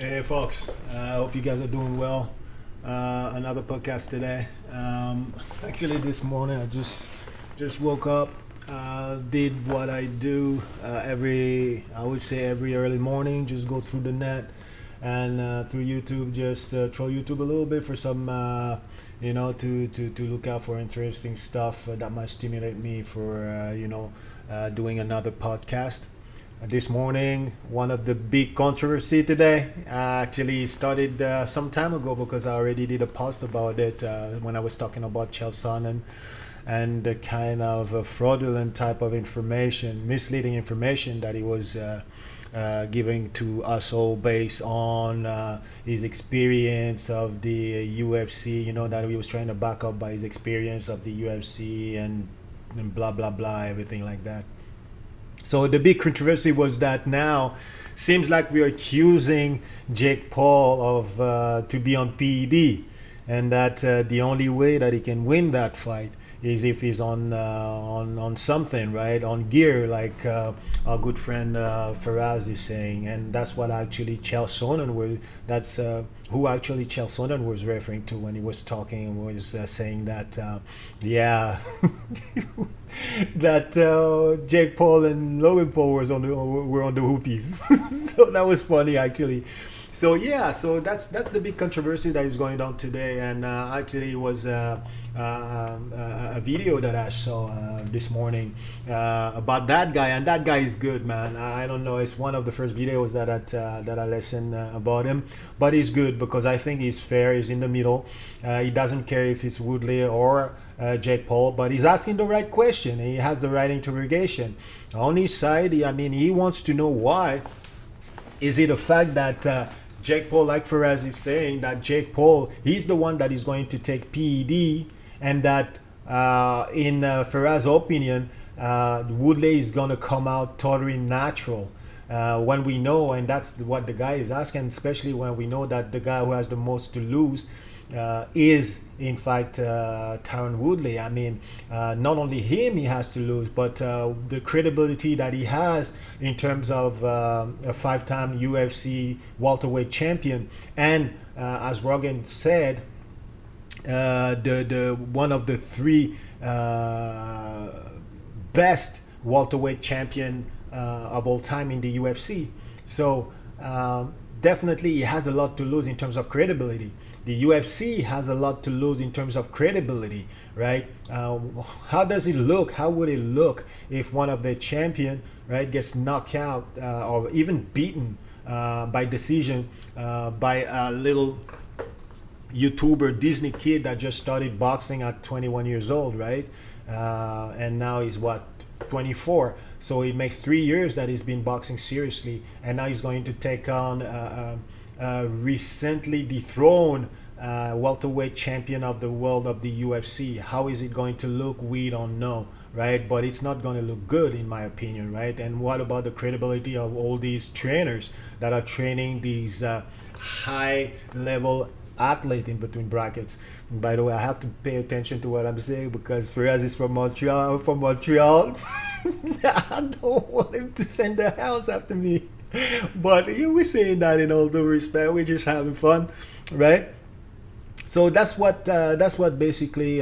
Hey folks, I hope you guys are doing well. Another podcast today. Actually, this morning I just woke up, did what I do I would say every early morning. Just go through the net and through YouTube, just troll YouTube a little bit for some, to look out for interesting stuff that might stimulate me for, doing another podcast. This morning, one of the big controversy today actually started some time ago because I already did a post about it when I was talking about Chelson and the kind of fraudulent type of information, misleading information that he was giving to us all based on his experience of the UFC. That he was trying to back up by his experience of the UFC and blah blah blah, everything like that. So the big controversy was that now seems like we're accusing Jake Paul of to be on PED, and that the only way that he can win that fight is if he's on something, right, on gear, like our good friend Faraz is saying, and that's what actually Chelsonen was. That's who actually Chelsonen was referring to when he was talking, was saying that yeah. that Jake Paul and Logan Paul were on the hoopies. So that was funny actually. So yeah, so that's the big controversy that is going on today, and actually it was a video that I saw this morning about that guy, and that guy is good, man. I don't know, it's one of the first videos that I listened about him, but he's good because I think he's fair. He's in the middle. He doesn't care if it's Woodley or Jake Paul, but he's asking the right question. He has the right interrogation. On his side, he wants to know why. Is it the fact that Jake Paul, like Faraz is saying, that Jake Paul, he's the one that is going to take PED, and that in Faraz's opinion, Woodley is going to come out totally natural? When we know, and that's what the guy is asking, especially when we know that the guy who has the most to lose is in fact Tyron Woodley. Not only him he has to lose, but the credibility that he has in terms of a five-time UFC welterweight champion, and as Rogan said, the one of the three best welterweight champion of all time in the UFC. So definitely he has a lot to lose in terms of credibility. The UFC has a lot to lose in terms of credibility, right? How does it look? How would it look if one of the champion, right, gets knocked out or even beaten by decision by a little YouTuber Disney kid that just started boxing at 21 years old, right? And now he's what, 24. So it makes 3 years that he's been boxing seriously, and now he's going to take on recently dethroned welterweight champion of the world of the UFC. How is it going to look? We don't know, right? But it's not going to look good, in my opinion, right? And what about the credibility of all these trainers that are training these high level athlete in between brackets? And by the way, I have to pay attention to what I'm saying because Perez is from Montreal. I'm from Montreal. I don't want him to send the hounds after me. But we're saying that in all due respect. We're just having fun, right? So that's what basically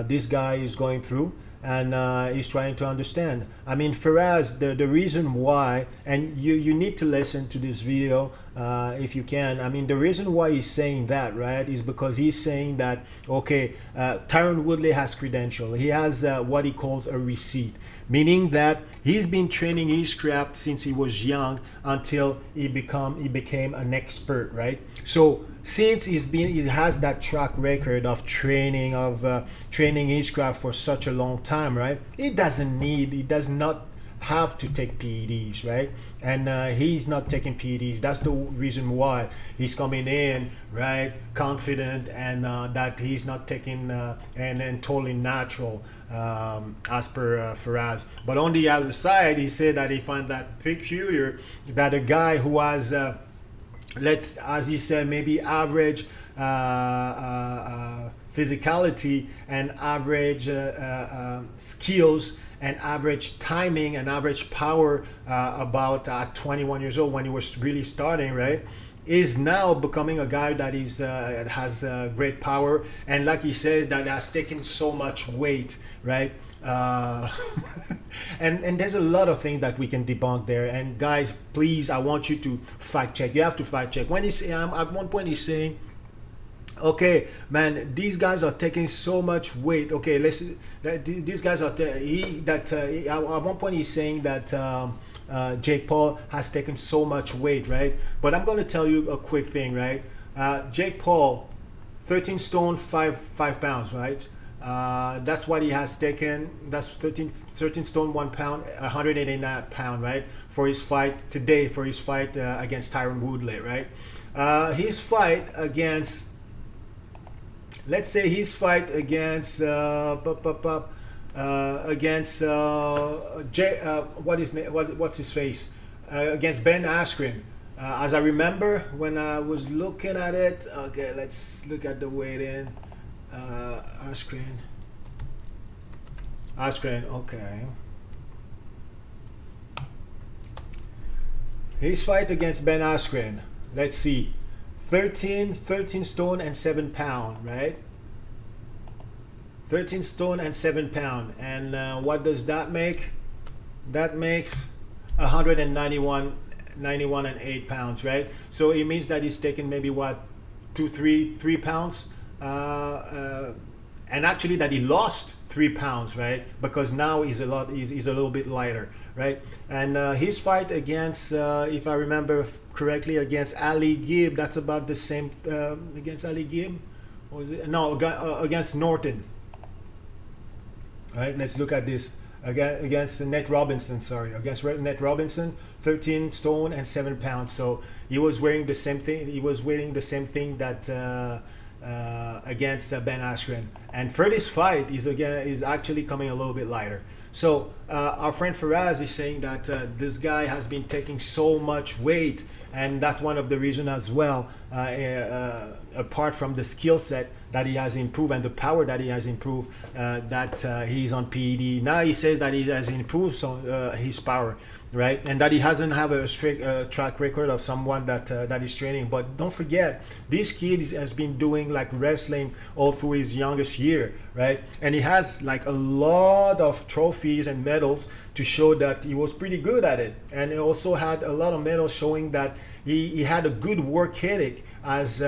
this guy is going through, and he's trying to understand. Faraz, the reason why, and you need to listen to this video if you can. The reason why he's saying that, right, is because he's saying that, okay, Tyron Woodley has credential. He has what he calls a receipt, meaning that he's been training his craft since he was young until he became an expert, right? So since he has that track record of training his craft for such a long time, right? He does not have to take PEDs, right? And he's not taking PEDs. That's the reason why he's coming in, right, confident, and that he's not taking and totally natural, as per Faraz. But on the other side, he said that he found that peculiar that a guy who has as he said, maybe average physicality and average skills and average timing and average power about at 21 years old when he was really starting, right? Is now becoming a guy that is has great power, and like he says, that has taken so much weight, right? And there's a lot of things that we can debunk there. And guys, please, I want you to fact check. You have to fact check. When he's at one point he's saying, okay, man, these guys are taking so much weight. Okay, these guys are at one point he's saying that Jake Paul has taken so much weight, right? But I'm going to tell you a quick thing, right? Jake Paul, 13 stone, 5 pounds, right? That's what he has taken. That's 13 stone, 1 pound, 189 pound, right? For his fight today, for his fight against Tyron Woodley, right? His fight against, let's say his fight against what's his face, against Ben Askren. As I remember when I was looking at it, okay, let's look at the weight in. Askren, okay. His fight against Ben Askren, let's see, 13 stone and 7 pound, right? 13 stone and 7 pound. And what does that make? That makes 191 and 8 pounds, right? So it means that he's taken maybe what, 3 pounds, and actually that he lost 3 pounds, right? Because now he's a little bit lighter, right? And his fight against, if I remember correctly, against Ali Gibb, that's about the same. Against Ali Gibb, or was it? No, against Norton. All right, let's look at this. Against Nate Robinson, against Nate Robinson, 13 stone and 7 pounds. So he was wearing the same thing. He was wearing the same thing that against Ben Askren. And for this fight, is actually coming a little bit lighter. So our friend Faraz is saying that this guy has been taking so much weight, and that's one of the reasons as well. Apart from the skill set that he has improved and the power that he has improved, that he's on PED. Now he says that he has improved his power, right? And that he hasn't have a strict track record of someone that is training. But don't forget, this kid has been doing like wrestling all through his youngest year, right? And he has like a lot of trophies and medals to show that he was pretty good at it. And he also had a lot of medals showing that he had a good work ethic, as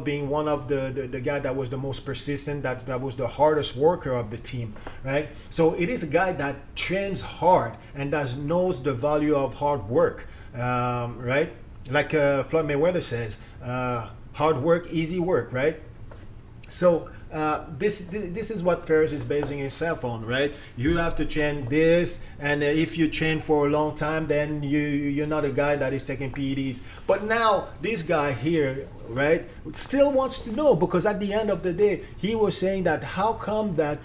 being one of the guy that was the most persistent, that was the hardest worker of the team, right? So it is a guy that trains hard and that knows the value of hard work, right? Like Floyd Mayweather says, hard work, easy work, right? So this is what Ferris is basing himself on, right? You have to train this, and if you train for a long time, then you're not a guy that is taking PEDs. But now this guy here, right, still wants to know, because at the end of the day, he was saying that how come that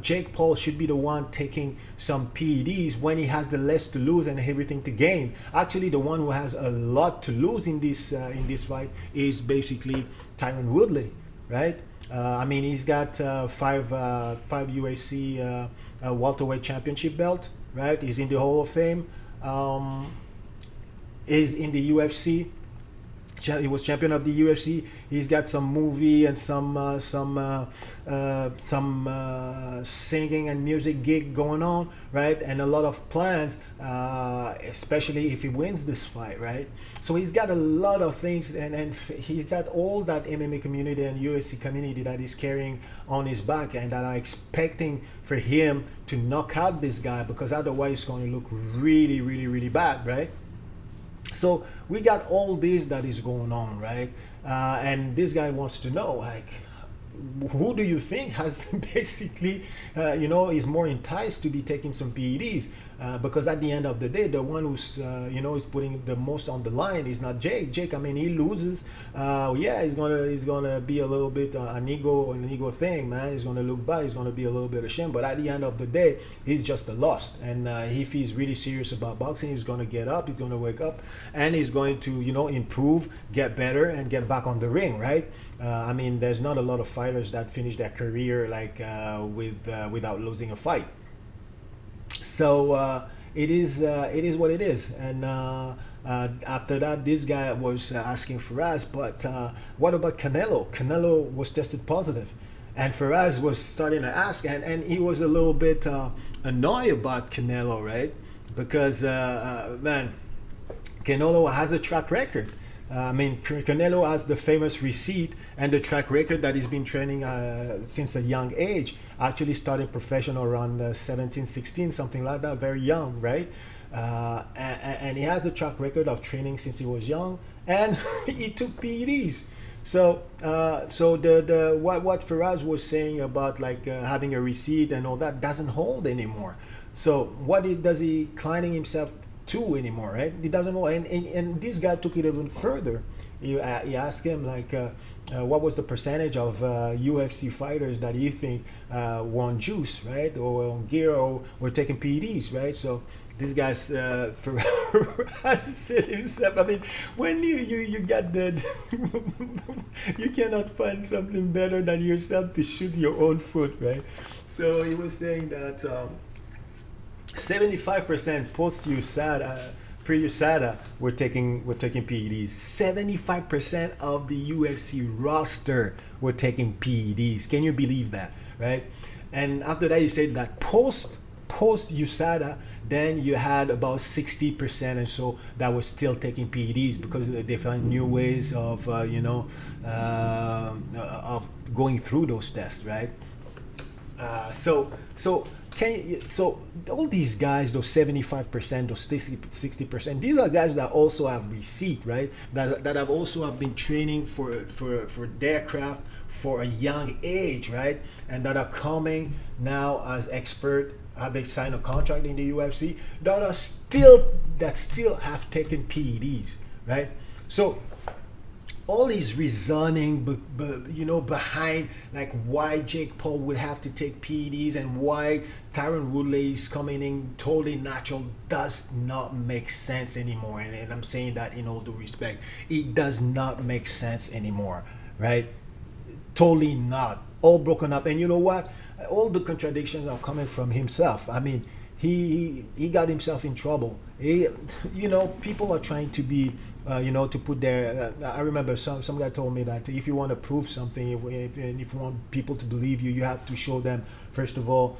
Jake Paul should be the one taking some PEDs when he has the less to lose and everything to gain. Actually, the one who has a lot to lose in this fight is basically Tyron Woodley. Right? I mean, he's got five UAC welterweight championship belt. Right? He's in the Hall of Fame. Is in the UFC. He was champion of the UFC. He's got some movie and some singing and music gig going on, right? And a lot of plans, especially if he wins this fight, right? So he's got a lot of things, and he's got all that MMA community and UFC community that is carrying on his back, and that are expecting for him to knock out this guy, because otherwise it's going to look really, really, really bad, right? So we got all this that is going on, right? And this guy wants to know, like, who do you think has basically, is more enticed to be taking some PEDs? because at the end of the day, the one who's is putting the most on the line is not Jake. Jake, I mean, he loses. Yeah, he's gonna be a little bit an ego thing, man. He's gonna look bad. He's gonna be a little bit ashamed. But at the end of the day, he's just a loss. And if he's really serious about boxing, he's gonna get up. He's gonna wake up, and he's going to improve, get better, and get back on the ring, right? I mean, there's not a lot of fighters that finish their career like without losing a fight. So it is what it is. And after that, this guy was asking Faraz, but what about Canelo? Canelo was tested positive, and Faraz was starting to ask, and he was a little bit annoyed about Canelo, right? Because man, Canelo has a track record. I mean, Canelo has the famous receipt and the track record that he's been training since a young age, actually starting professional around 17, 16, something like that, very young, right? And he has the track record of training since he was young, and he took PEDs. So the what Faraz was saying about like having a receipt and all that doesn't hold anymore. So does he inclining himself to anymore, right? He doesn't know. And this guy took it even further. He asked him like what was the percentage of UFC fighters that you think were on juice, right, or on gear, or were taking PEDs, right? So this guy's said himself, I mean, when you got the you cannot find something better than yourself to shoot your own foot, right? So he was saying that 75% pre-USADA were taking PEDs. 75% of the UFC roster were taking PEDs. Can you believe that, right? And after that, he said that post USADA, then you had about 60% and so that was still taking PEDs because they found new ways of of going through those tests, right? So all these guys, those 75%, those 60%, these are guys that also have receipt, right? That have also have been training for their craft for a young age, right? And that are coming now as expert, have they signed a contract in the UFC, that still have taken PEDs, right? So all is reasoning, behind like why Jake Paul would have to take PEDs and why Tyron Woodley is coming in totally natural does not make sense anymore. And I'm saying that in all due respect, it does not make sense anymore, right? Totally not. All broken up. And you know what? All the contradictions are coming from himself. I mean, he got himself in trouble. People are trying to be to put their I remember some guy told me that if you want to prove something, and if you want people to believe you, you have to show them, first of all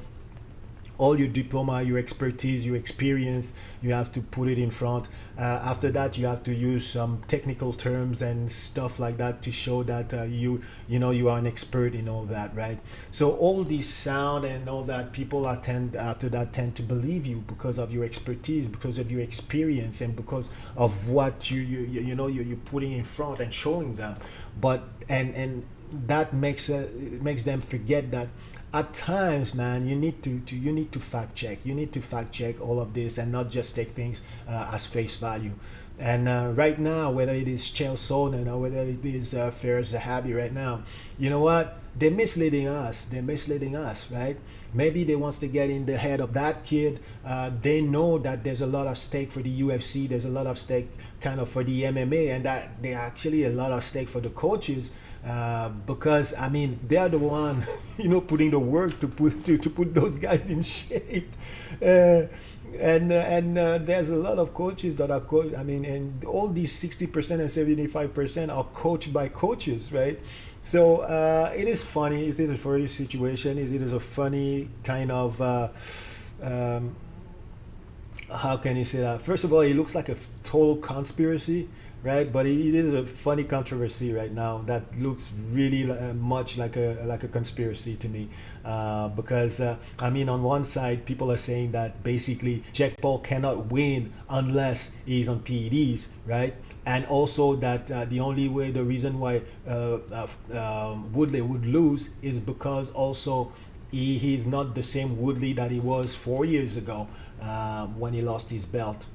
your diploma, your expertise, your experience. You have to put it in front. After that, you have to use some technical terms and stuff like that to show that you are an expert in all that, right? So all this sound and all that, people tend to believe you because of your expertise, because of your experience, and because of what you're putting in front and showing them. But and that makes them forget that at times, man, you need to fact check. You need to fact check all of this and not just take things as face value. And right now, whether it is Chael Sonnen or whether it is Fares Zahabi right now, you know what? They're misleading us. Right? Maybe they wants to get in the head of that kid. They know that there's a lot of stake for the UFC. There's a lot of stake kind of for the MMA, and that there actually a lot of stake for the coaches. Because I mean they are the one putting the work to put those guys in shape, and there's a lot of coaches that are and all these 60% and 75% are coached by coaches, right? So it is funny. Is it a funny situation? Is it a funny kind of how can you say that? First of all, it looks like a total conspiracy, right? But it is a funny controversy right now that looks really much like a conspiracy to me, because on one side people are saying that basically Jake Paul cannot win unless he's on PEDs, right? And also that the reason why Woodley would lose is because also he's not the same Woodley that he was 4 years ago, when he lost his belt.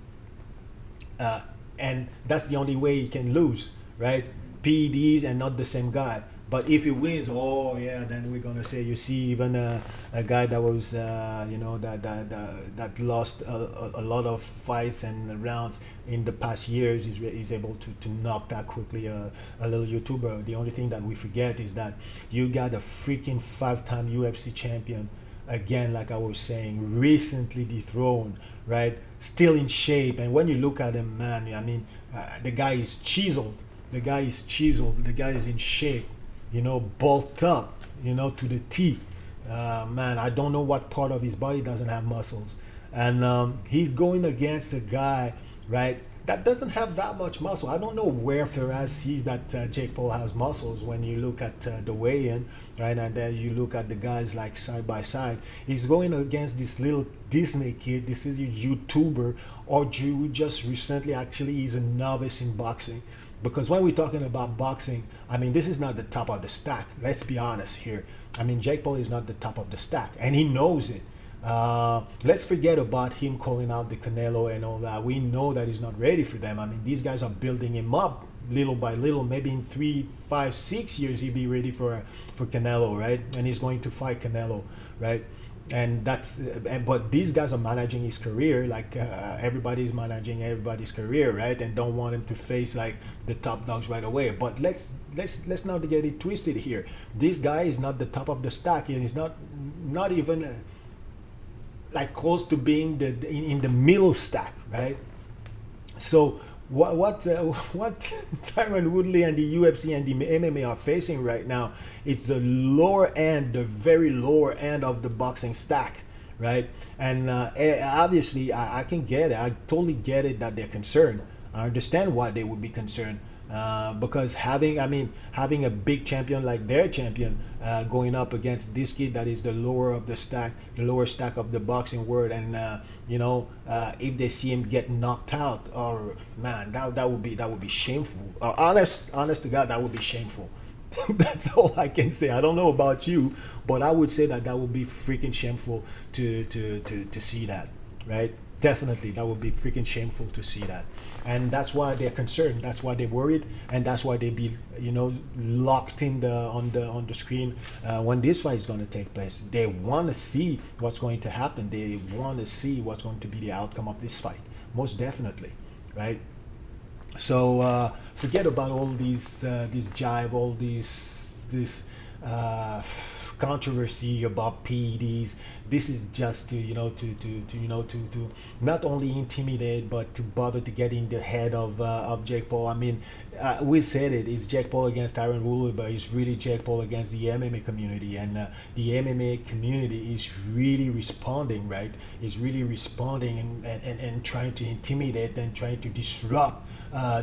And that's the only way he can lose, right? PEDs and not the same guy. But if he wins, oh yeah, then we're gonna say, you see, even a guy that was that lost a lot of fights and rounds in the past years is able to knock that quickly a little YouTuber. The only thing that we forget is that you got a freaking 5-time UFC champion, again, like I was saying, recently dethroned, right? Still in shape, and when you look at him, man, I mean, the guy is chiseled. The guy is chiseled. The guy is in shape, bulked up, to the T. Man, I don't know what part of his body doesn't have muscles. And he's going against a guy, right, that doesn't have that much muscle. I don't know where Firas sees that Jake Paul has muscles when you look at the weigh-in, right, and then you look at the guys like side by side. He's going against this little Disney kid. This is a YouTuber, or who just recently actually is a novice in boxing. Because when we're talking about boxing, I mean, this is not the top of the stack. Let's be honest here. I mean, Jake Paul is not the top of the stack, and he knows it. Let's forget about him calling out the Canelo and all that. We know that he's not ready for them. I mean, these guys are building him up little by little. Maybe in 3, 5, 6 years he'll be ready for Canelo, right? And he's going to fight Canelo, right? And but these guys are managing his career like everybody's managing everybody's career, right? And don't want him to face like the top dogs right away. But let's not get it twisted here. This guy is not the top of the stack. He's not even like close to being in the middle stack, right? So what Tyron Woodley and the UFC and the MMA are facing right now, it's the lower end, the very lower end of the boxing stack, right? And obviously I can get it. I totally get it that they're concerned. I understand why they would be concerned. Because having a big champion like their champion going up against this kid that is the lower of the stack, the lower stack of the boxing world, and if they see him get knocked out, or man, that would be shameful. Honest to God, that would be shameful. That's all I can say. I don't know about you, but I would say that would be freaking shameful to see that, right? Definitely, that would be freaking shameful to see that. And that's why they're concerned. That's why they're worried, and that's why they be locked in on the screen when this fight is going to take place. They want to see what's going to happen. They want to see what's going to be the outcome of this fight, most definitely, right? So forget about all these jive, all this controversy about PEDs. This is just to not only intimidate, but to bother to get in the head of Jake Paul. I mean, we said it's Jake Paul against Tyron Woodley, but it's really Jake Paul against the MMA community, and the MMA community is really responding, right? Is really responding and trying to intimidate and trying to disrupt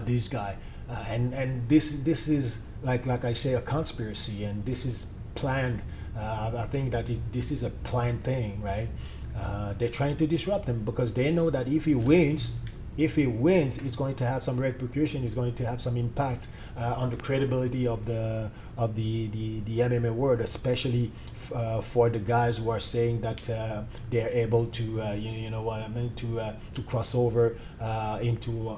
this guy, and this is like I say, a conspiracy, and this is planned. I think that this is a planned thing, right? They're trying to disrupt him because they know that if he wins, it's going to have some repercussion. It's going to have some impact on the credibility of the MMA world, especially for the guys who are saying that they're able to to cross over into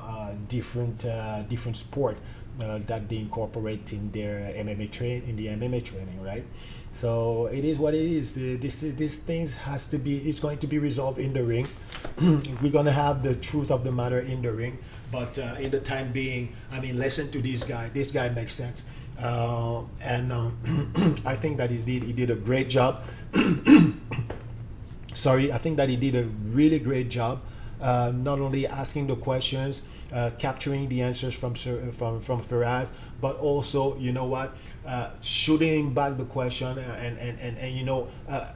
different sport that they incorporate in their MMA training, right? So it is what it is. This things it's going to be resolved in the ring. We're gonna have the truth of the matter in the ring, but in the time being, I mean, listen to this guy. This guy makes sense, and I think that he did a great job. Sorry, I think that he did a really great job, not only asking the questions, capturing the answers from Firas, but also, shooting back the question and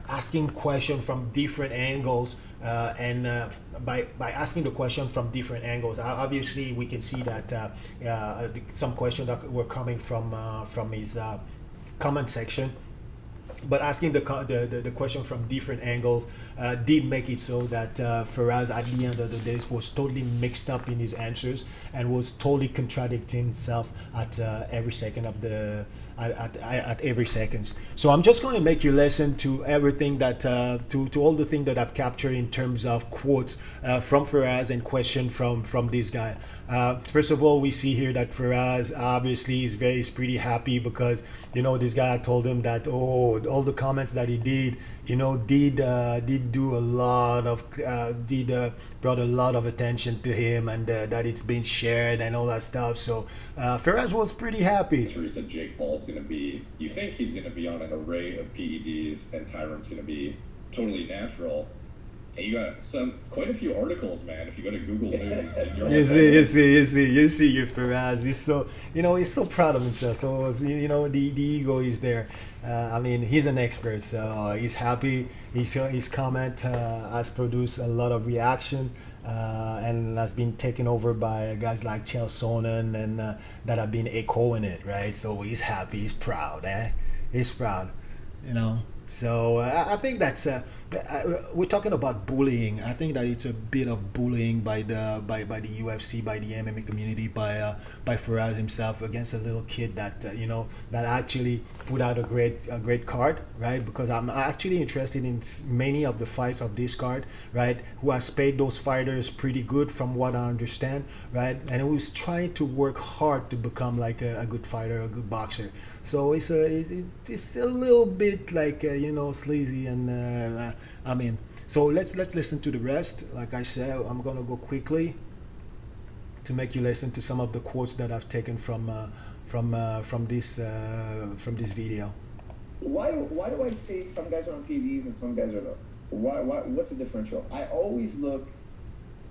asking question from different angles, and by asking the question from different angles, obviously we can see that some questions that were coming from his comment section, but asking the question from different angles did make it so that Faraz at the end of the day was totally mixed up in his answers and was totally contradicting himself at every second of the at every seconds. So I'm just going to make you listen to everything that to all the things that I've captured in terms of quotes from Faraz and question from this guy. First of all, we see here that Faraz obviously is pretty happy because this guy told him that all the comments that he did did do a lot of brought a lot of attention to him, and that it's been shared and all that stuff. So Faraz was pretty happy. Where he said Jake Paul's going to be, you think he's going to be on an array of PEDs and Tyron's going to be totally natural. And you got quite a few articles, man. If you go to Google News, you see your Faraz. He's so he's so proud of himself. So the ego is there. I mean, he's an expert, so he's happy. His comment has produced a lot of reaction and has been taken over by guys like Chael Sonnen and that have been echoing it, right? So he's happy. He's proud. He's proud. So I think that's we're talking about bullying. I think that it's a bit of bullying by the UFC, by the MMA community, by Faraz himself against a little kid that that actually put out a great card, right? Because I'm actually interested in many of the fights of this card, right? Who has paid those fighters pretty good from what I understand, right? And who's trying to work hard to become like a good fighter, a good boxer. So it's a little bit like sleazy and I mean. So let's listen to the rest. Like I said, I'm gonna go quickly to make you listen to some of the quotes that I've taken from this video. Why do I say some guys are on PEDs and some guys are not? Why what's the differential? I always look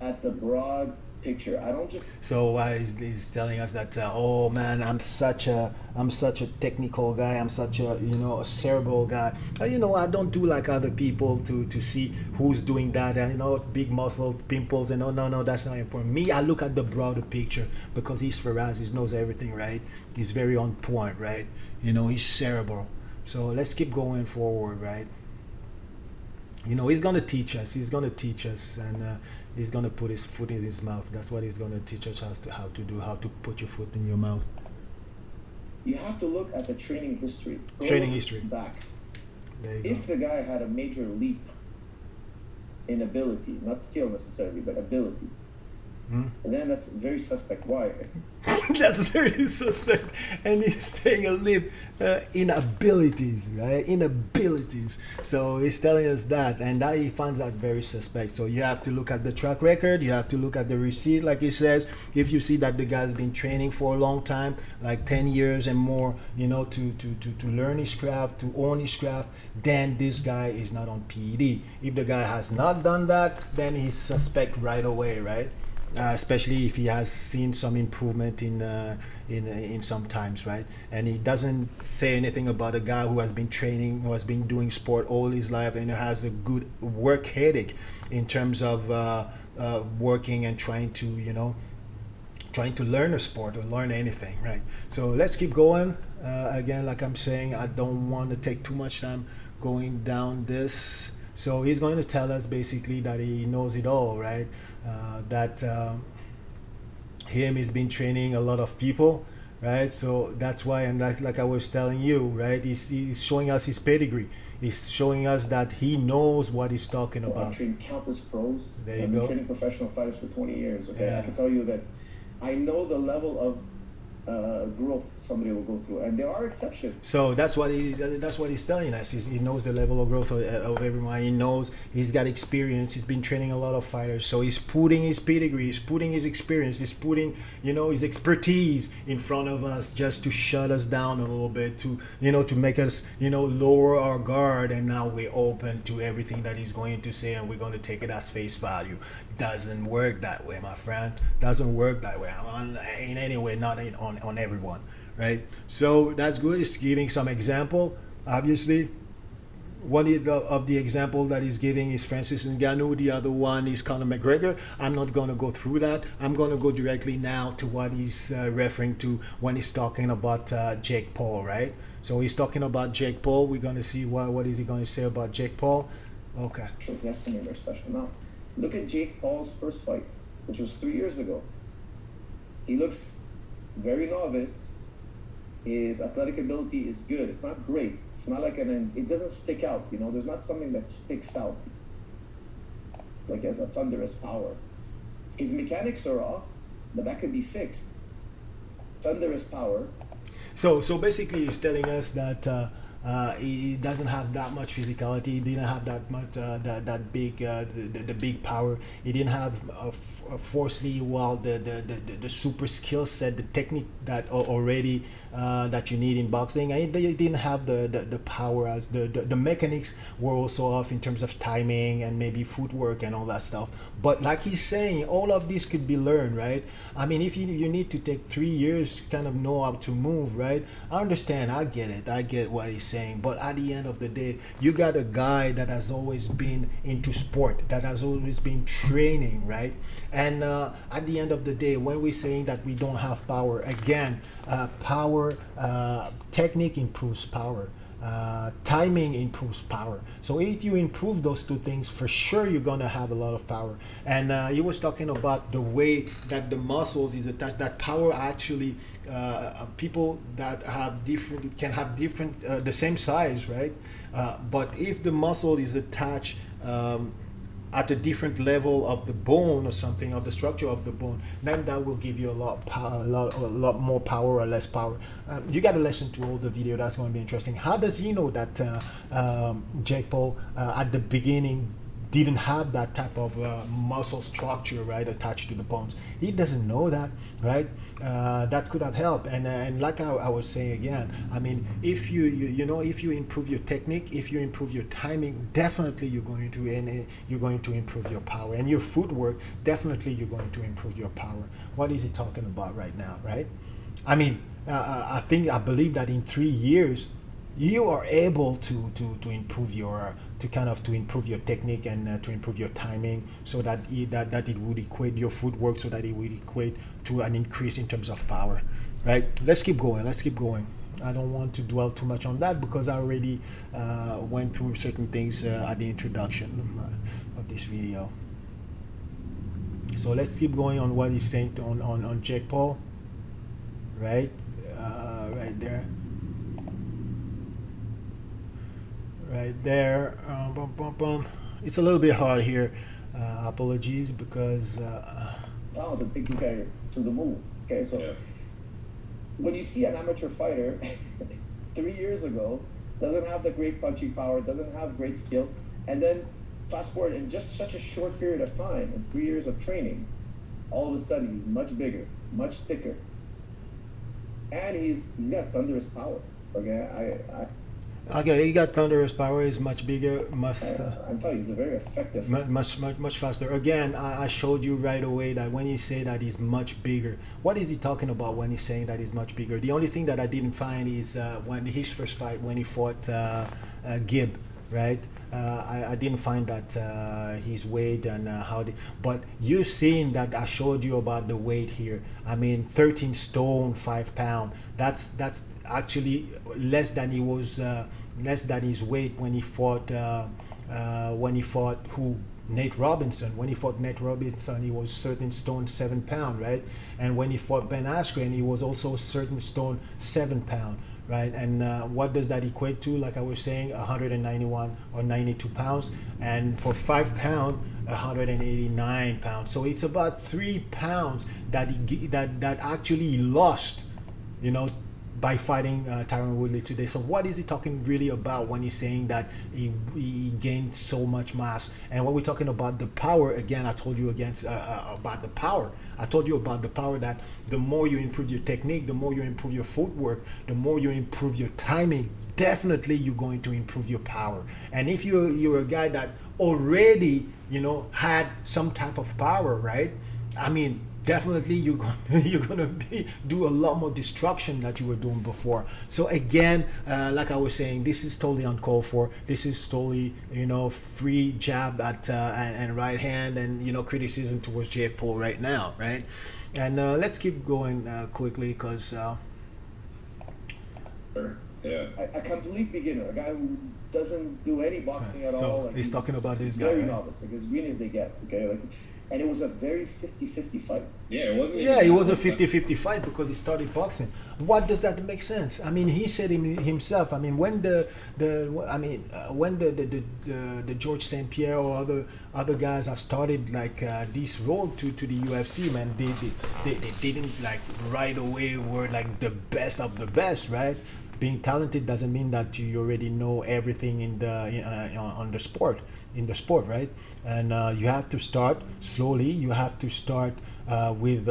at the broad picture. I don't just. So he's telling us that oh man, I'm such a technical guy. I'm such a cerebral guy. I don't do like other people to see who's doing that and big muscle pimples and no, that's not important. Me, I look at the broader picture because he's Faraz. He knows everything, right? He's very on point, right? He's cerebral. So let's keep going forward, right? He's gonna teach us. He's gonna teach us, and he's gonna put his foot in his mouth. That's what he's gonna teach us how to do. How to put your foot in your mouth. You have to look at the training history. Training history. Back. There you If go. the guy had a major leap in ability, not skill necessarily, but ability, then that's very suspect. Why? That's very suspect. And he's taking a leap in abilities, right? In abilities. So he's telling us that, and that he finds that very suspect. So you have to look at the track record. You have to look at the receipt, like he says. If you see that the guy's been training for a long time, like 10 years and more, to learn his craft, to own his craft, then this guy is not on PED. If the guy has not done that, then he's suspect right away, right? Especially if he has seen some improvement in some times, right? And he doesn't say anything about a guy who has been training, who has been doing sport all his life, and has a good work ethic in terms of working and trying to learn a sport or learn anything, right? So let's keep going. Again, like I'm saying, I don't want to take too much time going down this. So he's going to tell us basically that he knows it all, right? He's been training a lot of people, right? So that's why, and like I was telling you, right? He's showing us his pedigree. He's showing us that he knows what he's talking about. I've trained countless pros. There you I've go. been training professional fighters for 20 years. Okay, Yeah. I can tell you that I know the level of growth somebody will go through, and there are exceptions. So that's what he's telling us. He knows the level of growth of everyone. He knows he's got experience. He's been training a lot of fighters. So he's putting his pedigree, he's putting his experience, he's putting his expertise in front of us just to shut us down a little bit, to to make us lower our guard. And now we're open to everything that he's going to say, and we're going to take it as face value. Doesn't work that way, my friend. Doesn't work that way. In any way, not on everyone, right? So that's good. It's giving some example. Obviously, one of the example that he's giving is Francis Ngannou. The other one is Conor McGregor. I'm not going to go through that. I'm going to go directly now to what he's referring to when he's talking about Jake Paul, right? So he's talking about Jake Paul. We're going to see what is he going to say about Jake Paul. Okay. Wrestling is very special. Now, look at Jake Paul's first fight, which was 3 years ago. He looks very novice. His athletic ability is good. It's not great. It's not like it doesn't stick out, you know. There's not something that sticks out like as a thunderous power. His mechanics are off, but that could be fixed. Thunderous power. So basically, he's telling us that he doesn't have that much physicality. He didn't have that much that big the big power. He didn't have forcefully the super skill set, the technique that already that you need in boxing. And he didn't have the power as the mechanics were also off in terms of timing and maybe footwork and all that stuff. But like he's saying, all of this could be learned, right? I mean, if you need to take 3 years to kind of know how to move, right? I understand. I get it. I get what he's saying. But at the end of the day, you got a guy that has always been into sport, that has always been training, right? And at the end of the day, when we're saying that we don't have power, again, technique improves power. Timing improves power. So if you improve those two things, for sure you're gonna have a lot of power. And he was talking about the way that the muscles is attached. That power actually, people that have different can have different the same size, right? But if the muscle is attached at a different level of the bone or something, of the structure of the bone, then that will give you a lot more power or less power. You got to listen to all the video. That's going to be interesting. How does he know that Jake Paul at the beginning didn't have that type of muscle structure, right, attached to the bones? He doesn't know that, right? That could have helped. And like I was saying again, I mean, if if you improve your technique, if you improve your timing, definitely you're going to improve your power, and your footwork, definitely you're going to improve your power. What is he talking about right now, right? I mean, I believe that in 3 years you are able to improve your to improve your technique and to improve your timing, so that it would equate your footwork, so that it would equate to an increase in terms of power, right? Let's keep going. I don't want to dwell too much on that because I already went through certain things at the introduction of this video. So let's keep going on what he's saying on Jake Paul, right? Right there. Right there. It's a little bit hard here. Apologies, because The big guy to the moon. Okay, so Yeah. when you see an amateur fighter 3 years ago, doesn't have the great punching power, doesn't have great skill, and then fast forward in just such a short period of time, in 3 years of training, all of a sudden he's much bigger, much thicker, and he's got thunderous power. okay, he got thunderous power. Is much bigger. I'm telling you, he's a very effective. Much faster. Again, I showed you right away that when he say that he's much bigger, what is he talking about when he's saying that he's much bigger? The only thing that I didn't find is when his first fight, when he fought Gibb, right? I didn't find that his weight and but you've seen that I showed you about the weight here. I mean, 13 stone 5 pound. That's actually less than he was, less than his weight when he fought Nate Robinson. When he fought Nate Robinson, he was 13 stone 7 pound, right? And when he fought Ben Askren, he was also 13 stone 7 pound. Right, and what does that equate to? Like I was saying, 191 or 92 pounds, and for 5 pound, 189 pounds. So it's about 3 pounds that that actually he lost, by fighting Tyron Woodley today. So what is he talking really about when he's saying that he gained so much mass? And when we're talking about the power, again, I told you about the power. I told you about the power, that the more you improve your technique, the more you improve your footwork, the more you improve your timing, definitely you're going to improve your power. And if you're a guy that already, had some type of power, right? I mean, definitely you're gonna do a lot more destruction that you were doing before. So again, like I was saying, this is totally uncalled for. This is totally, free jab at and right hand, and criticism towards Jake Paul right now, right? And let's keep going quickly because yeah, a complete beginner, a guy who doesn't do any boxing at so all. he's talking about this guy, very right? novice, like as green as they get. Okay, and it was a very 50-50 fight. yeah, it wasn't. Yeah, even it was a that 50-50 fight because he started boxing. What does that make sense? I mean, he said himself. I mean, when the George St. Pierre or other guys have started like this road to the UFC, man, they didn't like right away were like the best of the best, right? Being talented doesn't mean that you already know everything in the sport, right? And you have to start slowly. You have to start with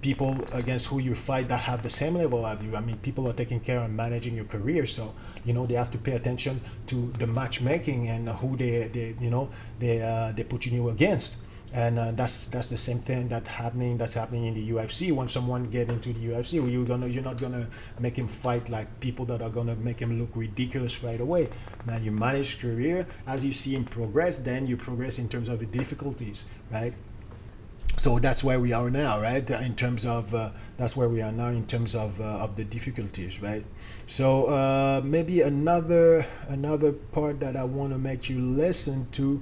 people against who you fight that have the same level as you. I mean, people are taking care of managing your career, so they have to pay attention to the matchmaking and who they put you against. And that's the same thing that's happening in the UFC. When someone get into the UFC, you're not gonna make him fight like people that are gonna make him look ridiculous right away. Man, you manage career as you see him progress, then you progress in terms of the difficulties, right? So that's where we are now, right? In terms of the difficulties, right? So maybe another part that I want to make you listen to.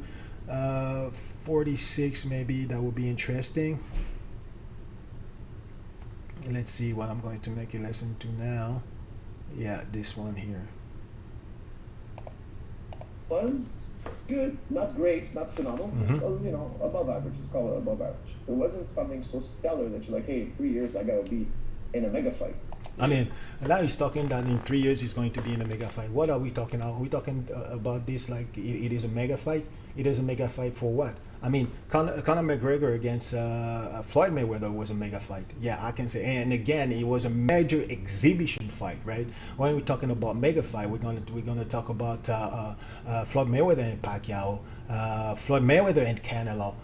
46, maybe that would be interesting. Let's see what I'm going to make you listen to now. Yeah, this one here. Was good, not great, not phenomenal, just, above average. Let's call it above average. It wasn't something so stellar that you're like, hey, in 3 years I gotta be in a mega fight. I mean, now he's talking that in 3 years he's going to be in a mega fight. What are we talking about? Are we talking about this like it is a mega fight? It is a mega fight for what? I mean, Conor McGregor against Floyd Mayweather was a mega fight. Yeah, I can say. And again, it was a major exhibition fight, right? When we're talking about mega fight, we're gonna talk about Floyd Mayweather and Pacquiao, Floyd Mayweather and Canelo.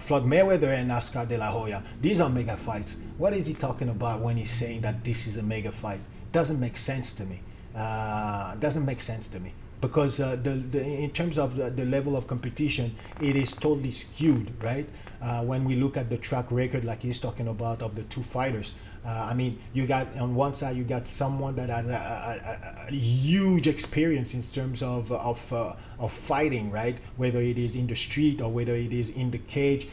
Floyd Mayweather and Oscar De La Hoya. These are mega fights. What is he talking about when he's saying that this is a mega fight? Doesn't make sense to me. Doesn't make sense to me because in terms of the level of competition, it is totally skewed, right? When we look at the track record, like he's talking about, of the two fighters. I mean, you got on one side, you got someone that has a huge experience in terms of fighting, right? Whether it is in the street or whether it is in the cage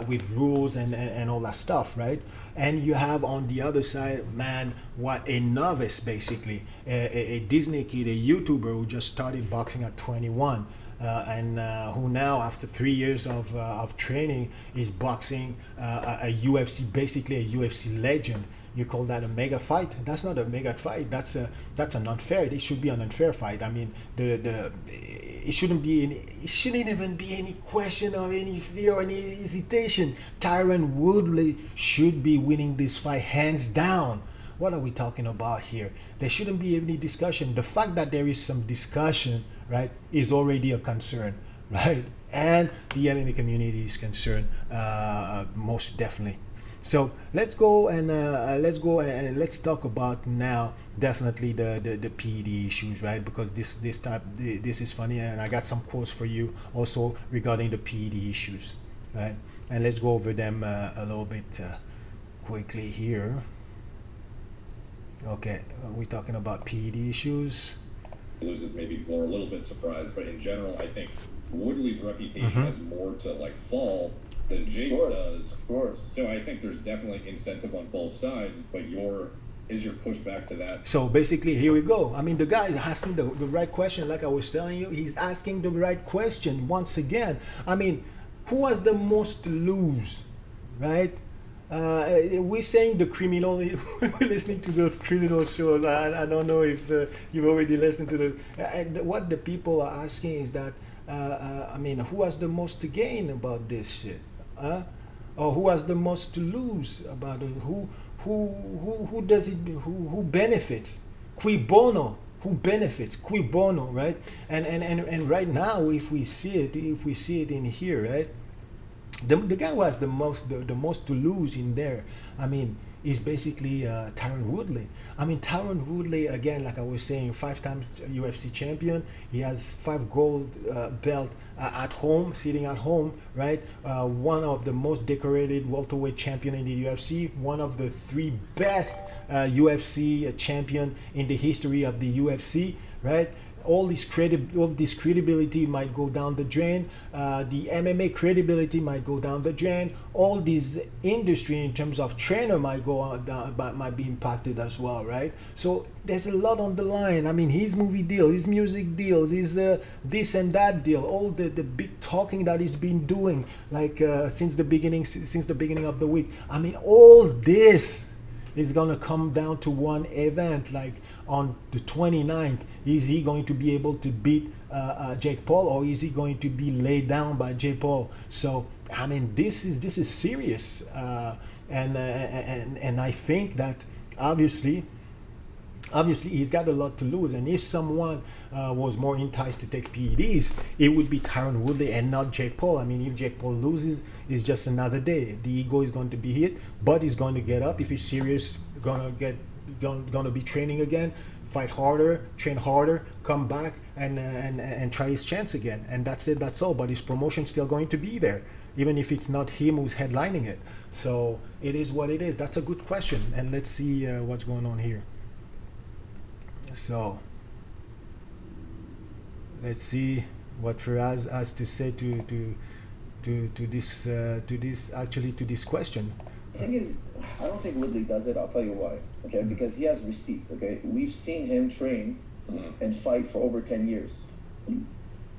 with rules and all that stuff, right? And you have on the other side, man, what a novice, basically, a Disney kid, a YouTuber who just started boxing at 21. And who now, after 3 years of training, is boxing a UFC, basically a UFC legend. You call that a mega fight? That's not a mega fight. That's an unfair. It should be an unfair fight. I mean, it shouldn't even be any question or any fear or any hesitation. Tyron Woodley should be winning this fight hands down. What are we talking about here? There shouldn't be any discussion. The fact that there is some discussion, right, is already a concern, right? And the MMA community is concerned, most definitely. So let's go and let's talk about now definitely the PED issues, right? Because this is funny, and I got some quotes for you also regarding the PED issues, right? And let's go over them a little bit quickly here. Okay, we're talking about PED issues. Loses, maybe we're a little bit surprised, but in general, I think Woodley's reputation has more to like fall than Jake's does. Of course. So I think there's definitely incentive on both sides, but is your pushback to that? So basically, here we go. I mean, the guy is asking the right question, like I was telling you. He's asking the right question once again. I mean, who has the most to lose, right? We're saying the criminal. We're listening to those criminal shows. I don't know if you've already listened to what the people are asking is that, I mean, who has the most to gain about this shit? Or who has the most to lose about it? Who does it? Who benefits? Cui bono? Who benefits? Cui bono? Right? And right now, if we see it in here, right? The guy who has the most to lose in there, I mean, is basically Tyron Woodley. I mean, Tyron Woodley, again, like I was saying, 5 times UFC champion. He has 5 gold belt at home, sitting at home, right? One of the most decorated welterweight champion in the UFC. One of the 3 best UFC champion in the history of the UFC, right? All this credibility might go down the drain. The MMA credibility might go down the drain. All this industry in terms of trainer might go down, but might be impacted as well, right? So there's a lot on the line. I mean, his movie deal, his music deals, his this and that deal, all the big talking that he's been doing, like since the beginning of the week. I mean, all this is gonna come down to one event, like on the 29th. Is he going to be able to beat Jake Paul, or is he going to be laid down by Jake Paul? So I mean, this is serious, and I think that obviously he's got a lot to lose. And if someone was more enticed to take PEDs, it would be Tyron Woodley and not Jake Paul. I mean, if Jake Paul loses, it's just another day. The ego is going to be hit, but he's going to get up. If he's serious, gonna be training again, fight harder, train harder, come back and try his chance again. And that's it, that's all. But his promotion's still going to be there, even if it's not him who's headlining it. So it is what it is. That's a good question, and let's see what's going on here. So let's see what Firas has to say to this question. The thing is, I don't think Woodley does it. I'll tell you why. Okay, because he has receipts. Okay, we've seen him train and fight for over 10 years,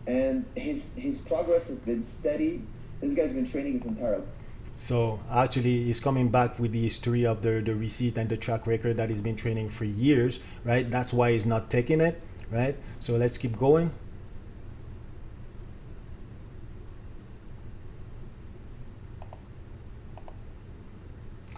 and his progress has been steady. This guy's been training his entire life. So actually, he's coming back with the history of the receipt and the track record that he's been training for years, right? That's why he's not taking it, right? So let's keep going.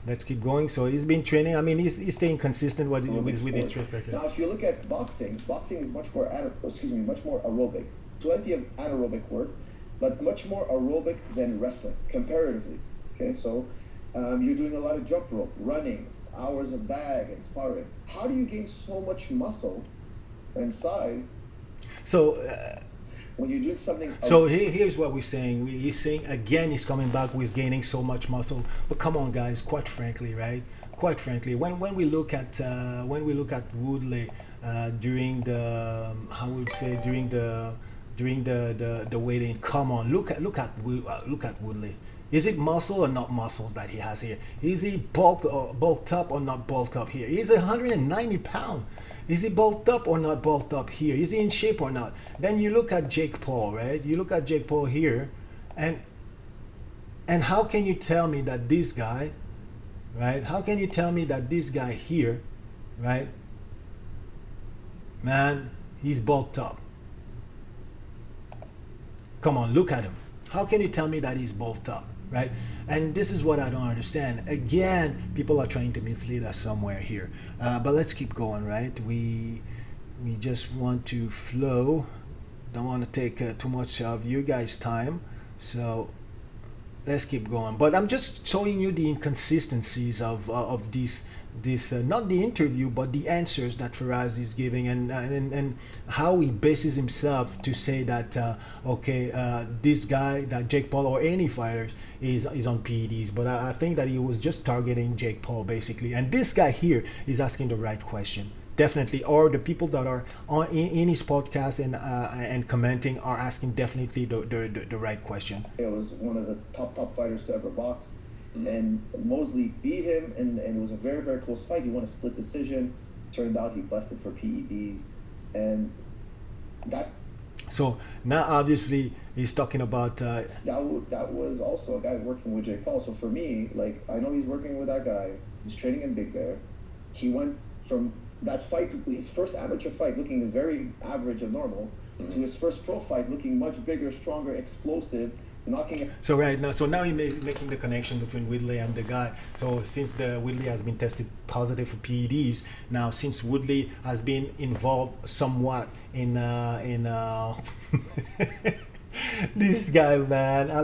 Let's keep going. So he's been training. I mean, he's staying consistent with his track record. Now, if you look at boxing is much more much more aerobic. Plenty of anaerobic work, but much more aerobic than wrestling comparatively. Okay, so you're doing a lot of jump rope, running, hours of bag and sparring. How do you gain so much muscle and size? So when you're doing something. So here's what we're saying. He's saying again, he's coming back with gaining so much muscle. But come on, guys. Quite frankly, right? Quite frankly, when we look at Woodley during the weigh-in, come on, look at Woodley. Is it muscle or not muscles that he has here? Is he bulked up or not bulked up here? He's 190 pounds. Is he bulked up or not bulked up here? Is he in shape or not? Then you look at Jake Paul, right? You look at Jake Paul here, and how can you tell me that this guy, right? How can you tell me that this guy here, right? Man, he's bulked up. Come on, look at him. How can you tell me that he's bulked up, right? And this is what I don't understand. Again, people are trying to mislead us somewhere here. But let's keep going, right? We just want to flow. Don't want to take too much of you guys' time. So let's keep going. But I'm just showing you the inconsistencies of this not the interview, but the answers that Firas is giving, and how he bases himself to say that this guy, that Jake Paul or any fighters is on PEDs. But I think that he was just targeting Jake Paul basically, and this guy here is asking the right question. Definitely, or the people that are in his podcast and commenting are asking definitely the right question. It was one of the top fighters to ever box. And Mosley beat him, and it was a very, very close fight. He won a split decision. Turned out he busted for PEDs, and that. So now, obviously, he's talking about. That was also a guy working with Jake Paul. So for me, like, I know he's working with that guy. He's training in Big Bear. He went from that fight, his first amateur fight, looking very average and normal, to his first pro fight, looking much bigger, stronger, explosive. So right now, you're making the connection between Woodley and the guy. So since the Woodley has been tested positive for PEDs, now since Woodley has been involved somewhat in This guy, man. I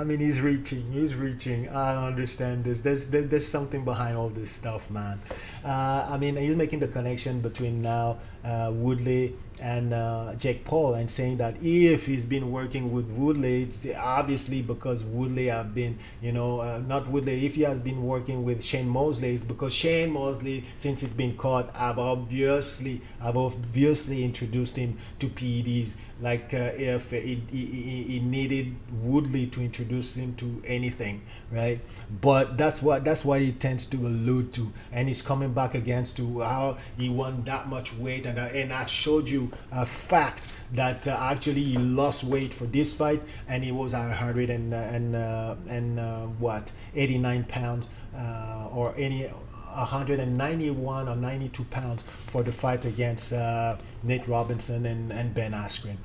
mean, he's reaching. He's reaching. I understand this. There's something behind all this stuff, man. I mean, he's making the connection between now Woodley and Jake Paul, and saying that if he's been working with Woodley, it's obviously because Woodley have been, not Woodley. If he has been working with Shane Mosley, it's because Shane Mosley, since he's been caught, have obviously introduced him to PEDs. Like if he needed Woodley to introduce him to anything, right? But that's what he tends to allude to, and he's coming back against to how he won that much weight, and I showed you a fact that actually he lost weight for this fight, and he was 100 and what 89 pounds or any 191 or 92 pounds for the fight against Nate Robinson and Ben Askren.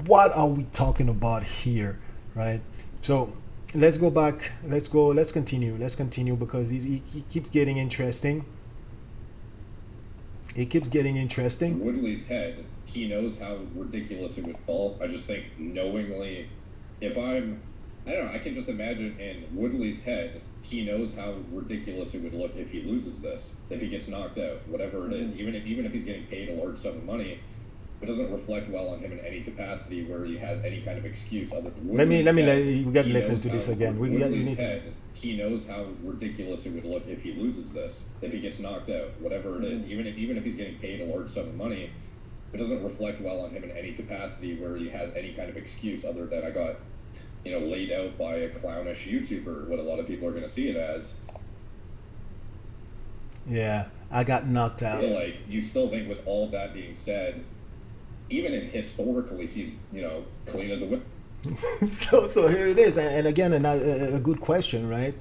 What are we talking about here, right? So let's go back. Let's continue because he keeps getting interesting. It keeps getting interesting. In Woodley's head, he knows how ridiculous it would fall. I just think knowingly, I don't know, I can just imagine in Woodley's head, he knows how ridiculous it would look if he loses this, if he gets knocked out, whatever it is. Even if he's getting paid a large sum of money, it doesn't reflect well on him in any capacity where he has any kind of excuse other than we got to listen to this again. He knows how ridiculous it would look if he loses this, if he gets knocked out, whatever it is. Even if he's getting paid a large sum of money, it doesn't reflect well on him in any capacity where he has any kind of excuse other than I got laid out by a clownish YouTuber, what a lot of people are going to see it as. Yeah, I got knocked out. So, you still think with all that being said, even if historically he's, clean as a whip. So here it is, and again, a good question, right?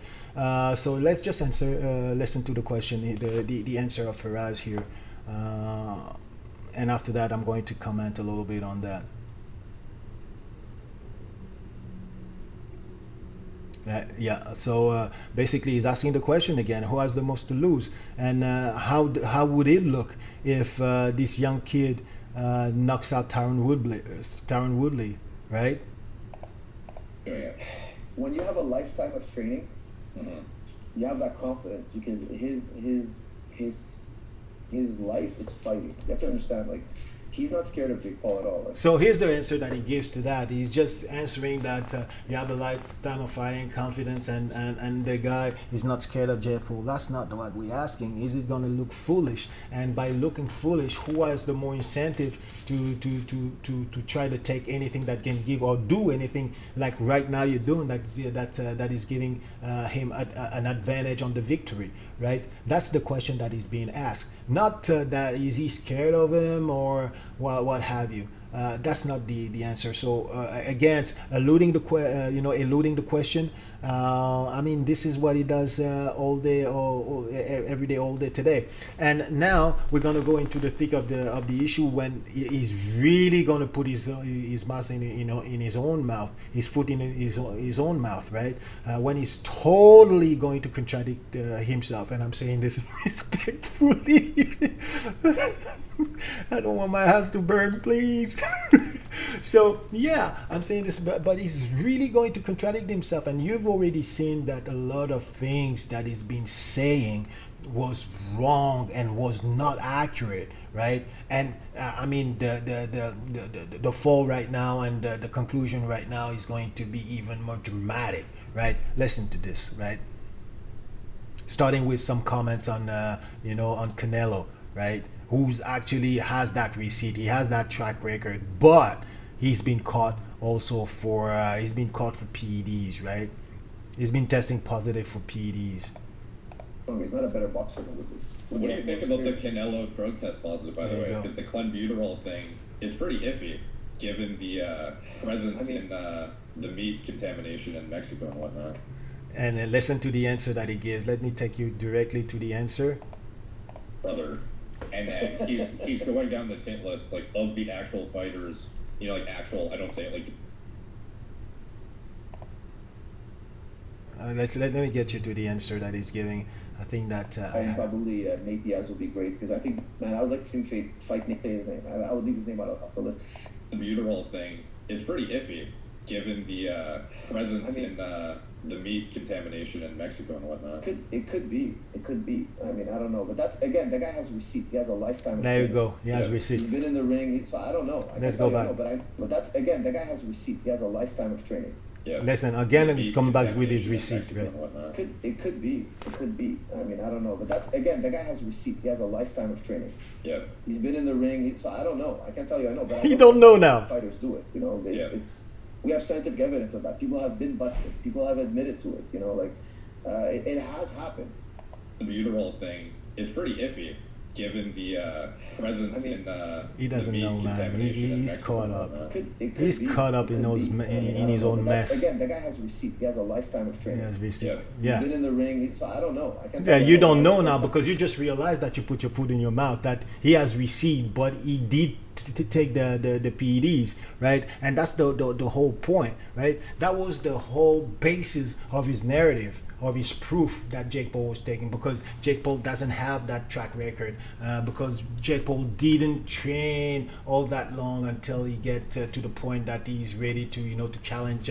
So let's just listen to the question, the answer of Faraz here, and after that, I'm going to comment a little bit on that. So basically he's asking the question again, who has the most to lose, and how would it look if this young kid knocks out Tyron Woodley, right? Yeah. When you have a lifetime of training, you have that confidence because his life is fighting. You have to understand, he's not scared of Jake Paul at all. So here's the answer that he gives to that. He's just answering that you have a lifetime of fighting, confidence, and the guy is not scared of Jake Paul. That's not what we're asking. Is it going to look foolish? And by looking foolish, who has the more incentive to try to take anything that can give or do anything like right now you're doing that is giving him an advantage on the victory, right? That's the question that is being asked. Not that is he scared of him or what have you. That's not the answer. So again, eluding the question. I mean, this is what he does all day, every day, all day today. And now we're gonna go into the thick of the issue when he's really gonna put his mouth in his own mouth, his foot in his own mouth, right? When he's totally going to contradict himself. And I'm saying this respectfully. I don't want my house to burn, please. So yeah, I'm saying this, but he's really going to contradict himself, and you've already seen that a lot of things that he's been saying was wrong and was not accurate, right? And I mean the fall right now and the conclusion right now is going to be even more dramatic, right? Listen to this, right? Starting with some comments on on Canelo, right? Who's actually has that receipt, he has that track record, but he's been caught also for PEDs, right? He's been testing positive for PEDs. He's not a better boxer than Woodley. What do you think about the Canelo drug test positive, by the way? Because the clenbuterol thing is pretty iffy, given the presence in the meat contamination in Mexico and whatnot. And listen to the answer that he gives. Let me take you directly to the answer. Brother. And he's going down this hit list of the actual fighters, actual, I don't say it let me get you to the answer that he's giving. I think that probably Nate Diaz would be great, because I think, man, I would like to see him fight Nate Diaz's name. I would leave his name out off the list. The butyrol thing is pretty iffy, given the presence in the meat contamination in Mexico and whatnot. It could be. I mean, I don't know, but that's again, the guy has receipts. He has a lifetime. Of There you training. go. He has receipts. He's been in the ring, so I don't know. Let's go back. But that's again, the guy has receipts. He has a lifetime of training. Yeah. Listen, again, and he's Meat coming back with his contamination in receipts, Mexico right? and whatnot. It could be. I mean, I don't know, but that's again, the guy has receipts. He has a lifetime of training. Yeah. He's been in the ring, so I don't know. I can't tell you I know, but You don't know now. Fighters do it. You know, Yeah. we have scientific evidence of that. People have been busted. People have admitted to it. You know, like it has happened. The butyrol thing is pretty iffy, given the presence in He doesn't the meat know, man. contamination in He's Mexico caught and up. whatnot. He's caught up in his own mess. Again, the guy has receipts. He has a lifetime of He training. has receipts. Yeah. Yeah. He's been in the ring, so I don't know. I can't Yeah, tell you I don't know now because you just realized that you put your food in your mouth, that he has received, but he did take the PEDs, right? And that's the whole point, right? That was the whole basis of his narrative, of his proof that Jake Paul was taking, because Jake Paul doesn't have that track record, because Jake Paul didn't train all that long until he get to the point that he's ready to to challenge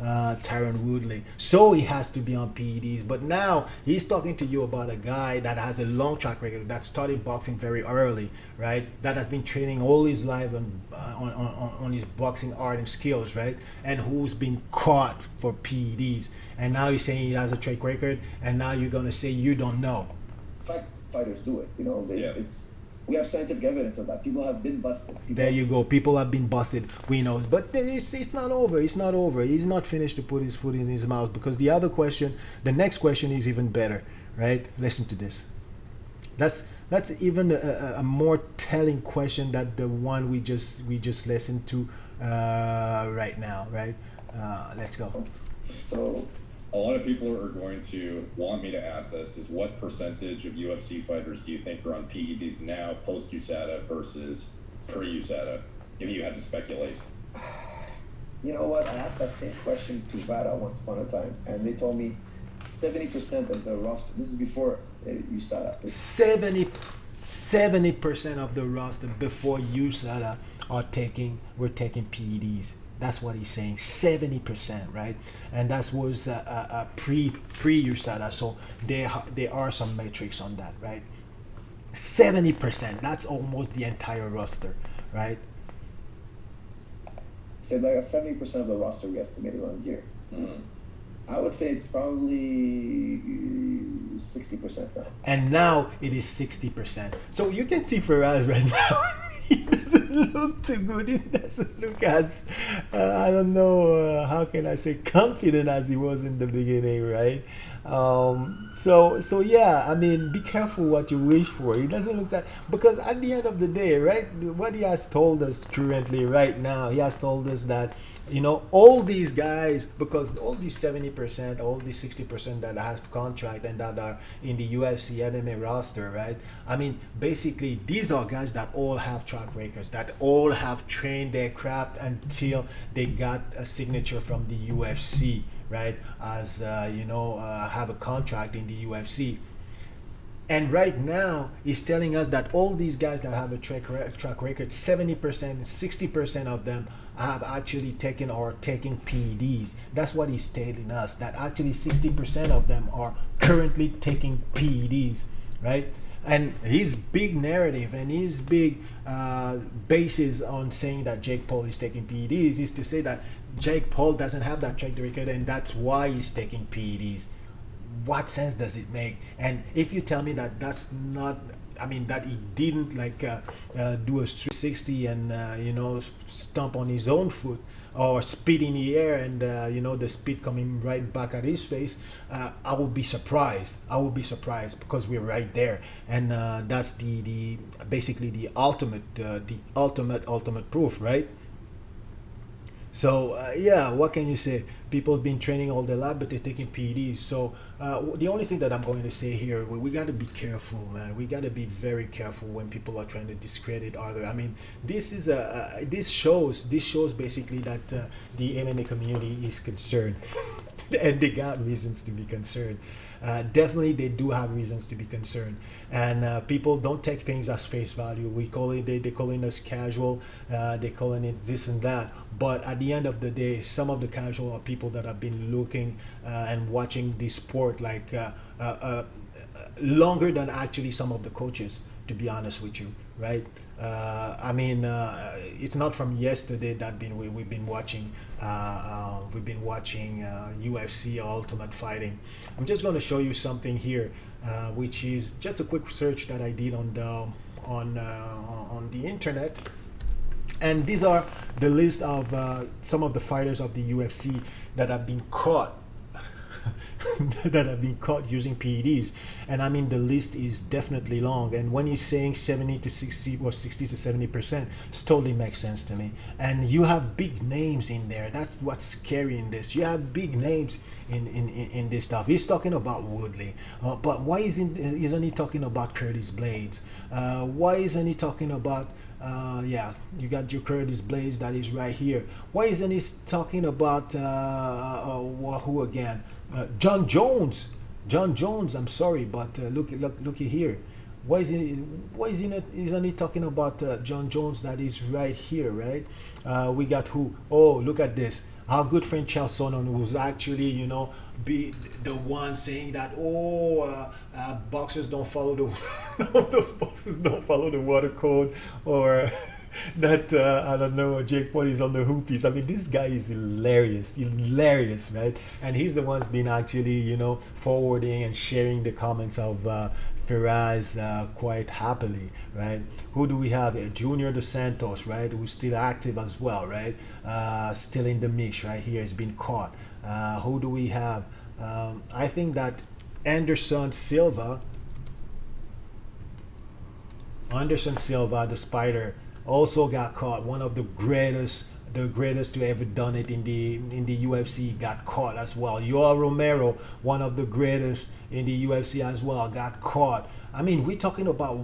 Tyron Woodley. So he has to be on PEDs. But now he's talking to you about a guy that has a long track record, that started boxing very early, right? That has been training all his life on his boxing art and skills, right? And who's been caught for PEDs. And now you're saying he has a track record, and now you're gonna say you don't know. Fighters do it. You know, we have scientific evidence of that. People have been busted. There you go. People have been busted. We know, but it's not over. It's not over. He's not finished to put his foot in his mouth, because the next question is even better, right? Listen to this. That's even a more telling question than the one we just listened to right now, right? Let's go. So A lot of people are going to want me to ask this: is what percentage of UFC fighters do you think are on PEDs now, post USADA versus pre USADA? If you had to speculate. you know what? I asked that same question to Vada once upon a time, and they told me 70% of the roster. This is before USADA. 70% of the roster before USADA were taking PEDs. That's what he's saying, 70%, right? And that was pre USADA, so there are some metrics on that, right? 70%, that's almost the entire roster, right? So like 70% of the roster we estimated on gear. Mm-hmm. I would say it's probably 60% now. And now it is 60%. So you can see Faraz right now. He doesn't look too good. He doesn't look as, I don't know, how can I say, confident as he was in the beginning, right? So yeah, I mean, be careful what you wish for. He doesn't look that, because at the end of the day, right, what he has told us currently right now, he has told us that, all these guys, because all these 70%, all these 60% that have contract and that are in the UFC MMA roster, right? I mean, basically, these are guys that all have track records, that all have trained their craft until they got a signature from the UFC, right? As have a contract in the UFC. And right now, he's telling us that all these guys that have a track record, 70%, 60% of them have actually taken or taking PEDs. That's what he's telling us, that actually 60% of them are currently taking PEDs, right? And his big narrative and his big basis on saying that Jake Paul is taking PEDs is to say that Jake Paul doesn't have that track record, and that's why he's taking PEDs. What sense does it make? And if you tell me that that's not, that he didn't do a 360 and stomp on his own foot or spit in the air and the spit coming right back at his face, I would be surprised. Because we're right there, and that's the basically the ultimate proof, right? So what can you say? People have been training all their life, but they're taking PEDs. So the only thing that I'm going to say here, we got to be careful, man. We got to be very careful when people are trying to discredit other. This shows basically that the MMA community is concerned, and they got reasons to be concerned. definitely they do have reasons to be concerned. And people don't take things as face value. We call it, they calling us casual, they calling it this and that. But at the end of the day, some of the casual are people that have been looking and watching this sport like longer than actually some of the coaches, to be honest with you, right? It's not from yesterday that we've been watching UFC Ultimate Fighting. I'm just going to show you something here, which is just a quick search that I did on the internet. And these are the list of some of the fighters of the UFC that have been caught that have been caught using PEDs. And I mean, the list is definitely long. And when he's saying 70 to 60 or 60 to 70%, it totally makes sense to me. And you have big names in there. That's what's scary in this. You have big names in this stuff. He's talking about Woodley, but why isn't he talking about Curtis Blades? Why isn't he talking about you got your Curtis Blades that is right here. Why isn't he talking about who again? John Jones. John Jones. I'm sorry, but look here. Isn't he talking about John Jones that is right here, right? We got who? Oh, look at this. Our good friend Charles Sonnen was actually, be the one saying that boxers don't follow those boxers don't follow the water code, or that I don't know, Jake Paul is on the hoopies. I mean, this guy is hilarious, right? And he's the one's been actually, forwarding and sharing the comments of Firas quite happily, right? Who do we have here? Junior Dos Santos, right? Who's still active as well, right? Still in the mix right here. Has been caught. Who do we have? I think that Anderson Silva, the Spider, also got caught. One of the greatest to ever done it in the UFC, got caught as well. Yoel Romero, one of the greatest in the UFC as well, got caught. I mean, we're talking about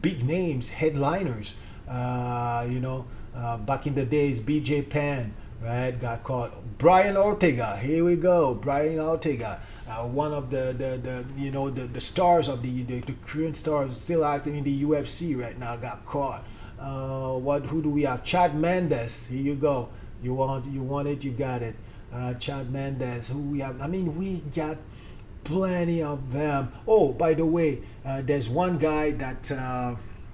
big names, headliners. Back in the days, BJ Penn, right, got caught. Brian Ortega, here we go. Brian Ortega, one of the stars of the Korean stars still acting in the UFC right now, got caught. Who do we have? Chad Mendes, here you go. You want it, you got it. Chad Mendes, who we have? I mean, we got plenty of them. Oh, by the way, there's one guy that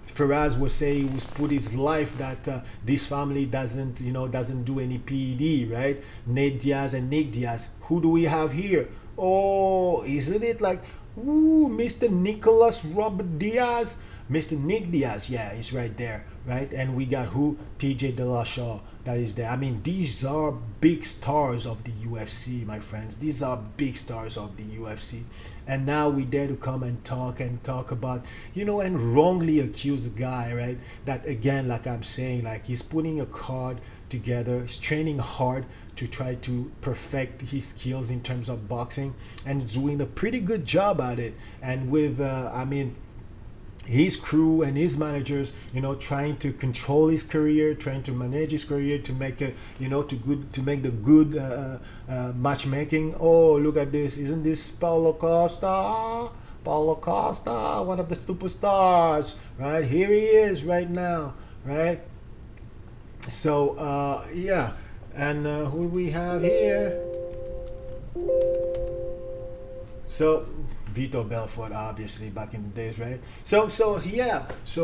Firas was saying he was put his life that this family doesn't do any PED, right? Nate Diaz and Nick Diaz. Who do we have here? Oh, isn't it like, Mr. Nicholas Robert Diaz? Mr. Nick Diaz, yeah, he's right there, right? And we got who? TJ Dillashaw, that is there. I mean, these are big stars of the UFC, my friends. These are big stars of the UFC. And now we dare to come and talk about, and wrongly accuse a guy, right? That, again, like I'm saying, like he's putting a card together, he's training hard to try to perfect his skills in terms of boxing, and doing a pretty good job at it. And with, his crew and his managers, trying to control his career, trying to manage his career, to make to make the good matchmaking. Oh, look at this! Isn't this Paulo Costa? Paulo Costa, one of the superstars, right? Here he is right now, right? So yeah, and who we have here? So Vito Belfort, obviously, back in the days, right? So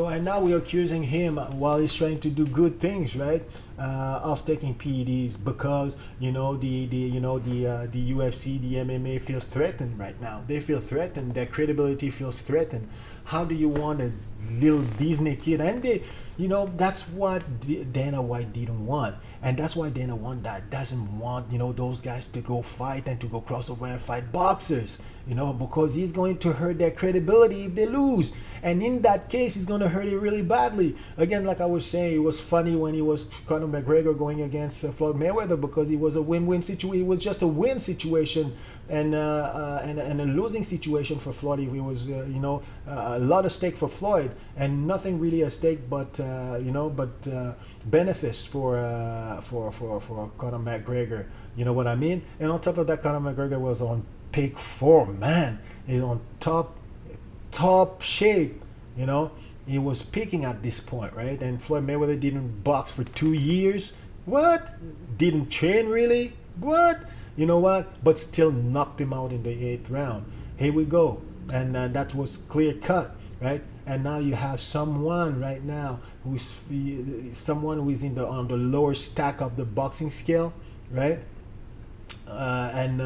and now we're accusing him while he's trying to do good things, right? Of taking PEDs because the UFC, the MMA feels threatened right now. They feel threatened. Their credibility feels threatened. How do you want a little Disney kid? And they, that's what Dana White didn't want. And that's why Dana White doesn't want, those guys to go fight and to go crossover and fight boxers, because he's going to hurt their credibility if they lose. And in that case, he's going to hurt it really badly. Again, like I was saying, it was funny when he was Conor McGregor going against Floyd Mayweather, because it was a win-win situation. It was just a win situation and a losing situation for Floyd. It was, a lot at stake for Floyd and nothing really at stake but benefits for Conor McGregor. You know what I mean? And on top of that, Conor McGregor was on pick 4, man, is on top shape, you know. He was peaking at this point, right? And Floyd Mayweather didn't box for 2 years. What? Didn't train really? What? You know what? But still knocked him out in the 8th round. Here we go. And that was clear cut, right? And now you have someone right now who's on the lower stack of the boxing scale, right? And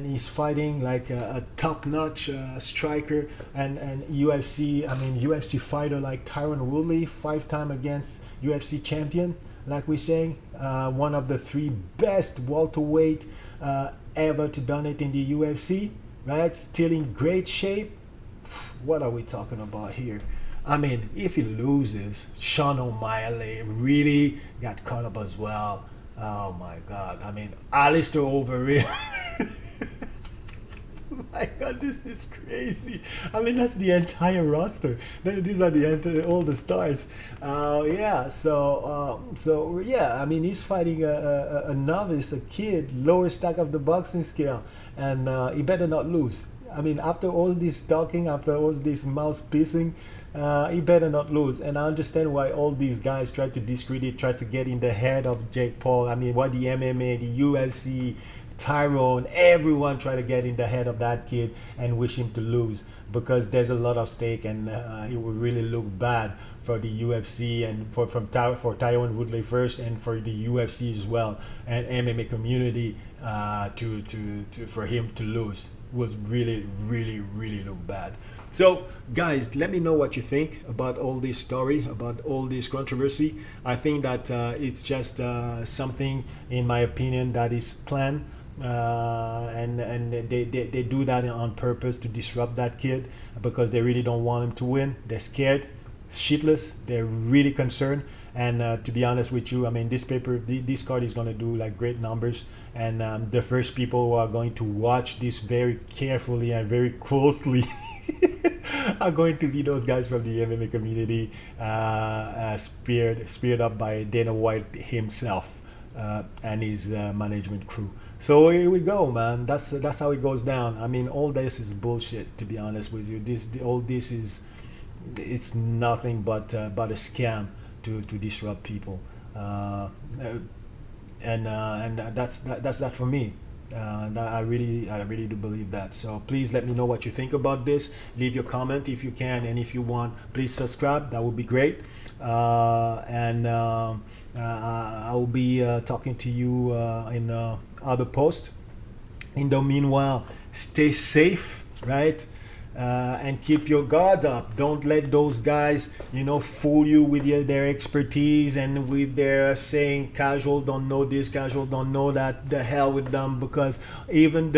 he's fighting like a top-notch striker and UFC fighter like Tyron Woodley, 5-time against UFC champion, like we're saying, one of the 3 best welterweight ever to done it in the UFC, right? Still in great shape. What are we talking about here? I mean, if he loses, Sean O'Malley really got caught up as well. Oh my God! I mean, Alistair Overeem. My God, this is crazy. I mean, that's the entire roster. These are all the stars. Yeah. So yeah. I mean, he's fighting a novice, a kid, lower stack of the boxing scale, and he better not lose. I mean, after all this talking, after all this mouth pissing, he better not lose. And I understand why all these guys try to discredit, try to get in the head of Jake Paul. I mean, why the MMA, the UFC, Tyron, everyone try to get in the head of that kid and wish him to lose, because there's a lot of stake, and it would really look bad for the UFC and for Tyron Woodley first, and for the UFC as well, and MMA community for him to lose was really look bad. So guys, let me know what you think about all this story, about all this controversy. I think that it's just something, in my opinion, that is planned, and they do that on purpose to disrupt that kid, because they really don't want him to win. They're scared shitless. They're really concerned. And to be honest with you, I mean, this card is going to do like great numbers, and the first people who are going to watch this very carefully and very closely are going to be those guys from the MMA community, speared up by Dana White himself and his management crew. So here we go, man. That's how it goes down. I mean, all this is bullshit, to be honest with you. All this is, it's nothing but a scam to disrupt people, and that's that for me. I really do believe that. So please let me know what you think about this. Leave your comment if you can, and if you want, please subscribe. That would be great. And I will be talking to you in other posts. In the meanwhile, stay safe, right? And keep your guard up. Don't let those guys, fool you with their expertise and with their saying casual don't know this, casual don't know that. The hell with them, because even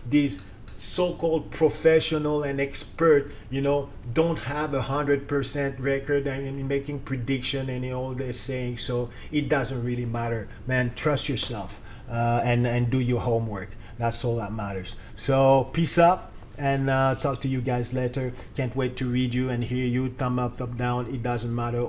these so-called professional and expert, don't have 100% record and making prediction and all they're saying. So it doesn't really matter, man. Trust yourself and do your homework. That's all that matters. So peace up. And talk to you guys later. Can't wait to read you and hear you. Thumb up, thumb down. It doesn't matter.